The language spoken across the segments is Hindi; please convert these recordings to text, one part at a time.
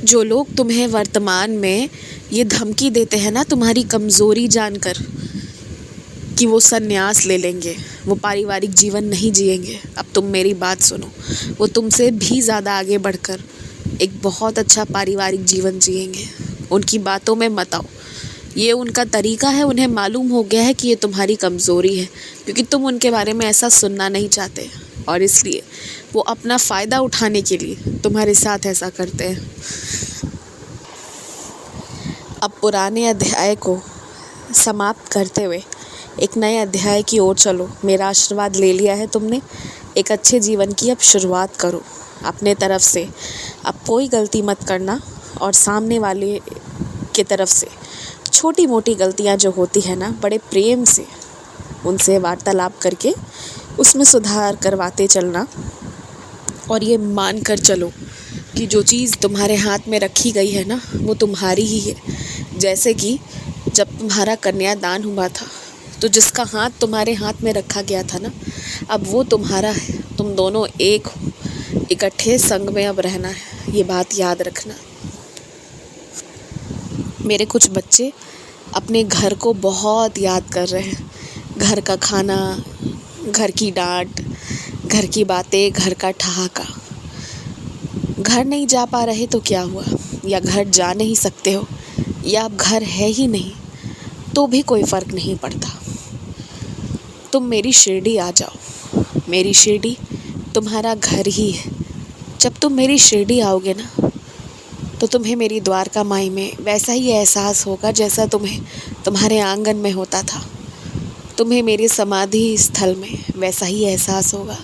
जो लोग तुम्हें वर्तमान में ये धमकी देते हैं ना तुम्हारी कमज़ोरी जानकर कि वो संन्यास ले लेंगे, वो पारिवारिक जीवन नहीं जिएंगे, अब तुम मेरी बात सुनो। वो तुमसे भी ज़्यादा आगे बढ़कर एक बहुत अच्छा पारिवारिक जीवन जिएंगे। उनकी बातों में मत आओ। ये उनका तरीका है, उन्हें मालूम हो गया है कि ये तुम्हारी कमज़ोरी है, क्योंकि तुम उनके बारे में ऐसा सुनना नहीं चाहते और इसलिए वो अपना फ़ायदा उठाने के लिए तुम्हारे साथ ऐसा करते हैं। अब पुराने अध्याय को समाप्त करते हुए एक नए अध्याय की ओर चलो। मेरा आशीर्वाद ले लिया है तुमने, एक अच्छे जीवन की अब शुरुआत करो। अपने तरफ से अब कोई गलती मत करना और सामने वाले की तरफ से छोटी मोटी गलतियां जो होती है ना, बड़े प्रेम से उनसे वार्तालाप करके उसमें सुधार करवाते चलना। और ये मान कर चलो कि जो चीज़ तुम्हारे हाथ में रखी गई है ना, वो तुम्हारी ही है। जैसे कि जब तुम्हारा कन्यादान हुआ था तो जिसका हाथ तुम्हारे हाथ में रखा गया था ना, अब वो तुम्हारा है। तुम दोनों एक हो, इकट्ठे संग में अब रहना है, ये बात याद रखना। मेरे कुछ बच्चे अपने घर को बहुत याद कर रहे हैं। घर का खाना, घर की डांट, घर की बातें, घर का ठहाका। घर नहीं जा पा रहे तो क्या हुआ, या घर जा नहीं सकते हो, या अब घर है ही नहीं, तो भी कोई फ़र्क नहीं पड़ता। तुम मेरी शिरडी आ जाओ। मेरी शिरडी तुम्हारा घर ही है। जब तुम मेरी शिरडी आओगे ना, तो तुम्हें मेरी द्वारका माई में वैसा ही एहसास होगा जैसा तुम्हें तुम्हारे आंगन में होता था। तुम्हें मेरे समाधि स्थल में वैसा ही एहसास होगा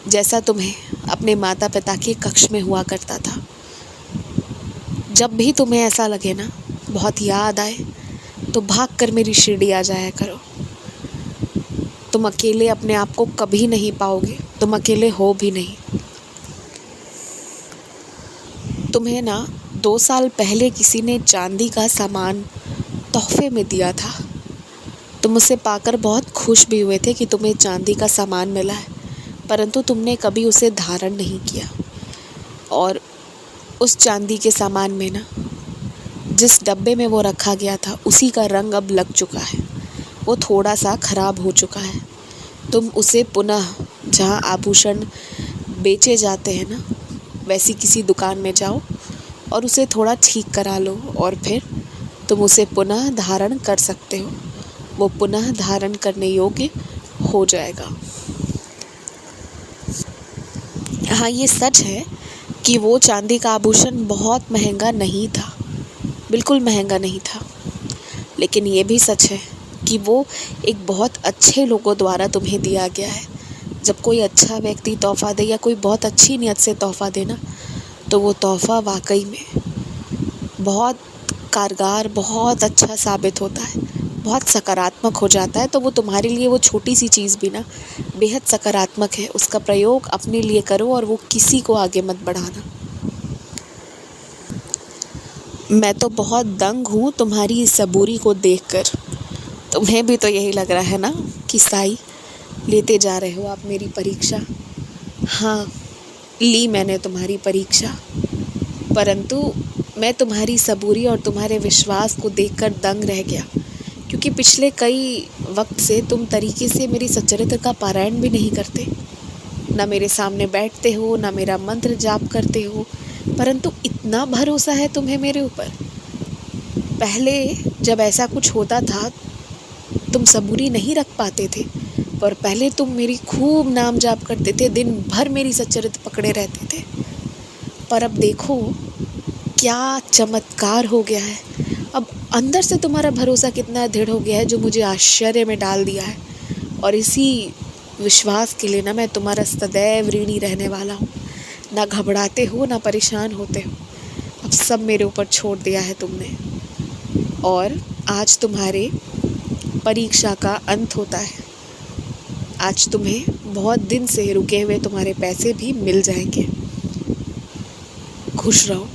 जैसा तुम्हें अपने माता पिता के कक्ष में हुआ करता था। जब भी तुम्हें ऐसा लगे ना, बहुत याद आए, तो भाग कर मेरी शिरडी आ जाया करो। तुम अकेले अपने आप को कभी नहीं पाओगे, तुम अकेले हो भी नहीं। तुम्हें ना 2 साल पहले किसी ने चांदी का सामान तोहफे में दिया था। तुम उसे पाकर बहुत खुश भी हुए थे कि तुम्हें चांदी का सामान मिला है, परंतु तुमने कभी उसे धारण नहीं किया। और उस चांदी के सामान में ना, जिस डब्बे में वो रखा गया था, उसी का रंग अब लग चुका है, वो थोड़ा सा खराब हो चुका है। तुम उसे पुनः, जहाँ आभूषण बेचे जाते हैं ना, वैसी किसी दुकान में जाओ और उसे थोड़ा ठीक करा लो और फिर तुम उसे पुनः धारण कर सकते हो। वो पुनः धारण करने योग्य हो जाएगा। हाँ, ये सच है कि वो चांदी का आभूषण बहुत महंगा नहीं था, बिल्कुल महंगा नहीं था। लेकिन ये भी सच है कि वो एक बहुत अच्छे लोगों द्वारा तुम्हें दिया गया है। जब कोई अच्छा व्यक्ति तोहफ़ा दे या कोई बहुत अच्छी नियत से तोहफ़ा दे ना, तो वो तोहफ़ा वाकई में बहुत कारगर, बहुत अच्छा साबित होता है, बहुत सकारात्मक हो जाता है। तो वो तुम्हारे लिए वो छोटी सी चीज़ भी ना बेहद सकारात्मक है। उसका प्रयोग अपने लिए करो और वो किसी को आगे मत बढ़ाना। मैं तो बहुत दंग हूँ तुम्हारी इस सबूरी को देखकर। तुम्हें भी तो यही लग रहा है ना कि साई लेते जा रहे हो आप मेरी परीक्षा। हाँ, ली मैंने तुम्हारी परीक्षा, परंतु मैं तुम्हारी सबूरी और तुम्हारे विश्वास को देखकर दंग रह गया, क्योंकि पिछले कई वक्त से तुम तरीके से मेरी सच्चरित्र का पारायण भी नहीं करते। ना मेरे सामने बैठते हो, ना मेरा मंत्र जाप करते हो, परंतु इतना भरोसा है तुम्हें मेरे ऊपर। पहले जब ऐसा कुछ होता था तुम सबूरी नहीं रख पाते थे, पर पहले तुम मेरी खूब नाम जाप करते थे, दिन भर मेरी सच्चरित्र पकड़े रहते थे। पर अब देखो क्या चमत्कार हो गया है। अब अंदर से तुम्हारा भरोसा कितना दृढ़ हो गया है, जो मुझे आश्चर्य में डाल दिया है। और इसी विश्वास के लिए ना मैं तुम्हारा सदैव ऋणी रहने वाला हूँ। ना घबराते हो, ना परेशान होते हो। अब सब मेरे ऊपर छोड़ दिया है तुमने। और आज तुम्हारे परीक्षा का अंत होता है। आज तुम्हें बहुत दिन से रुके हुए तुम्हारे पैसे भी मिल जाएंगे। खुश रहो।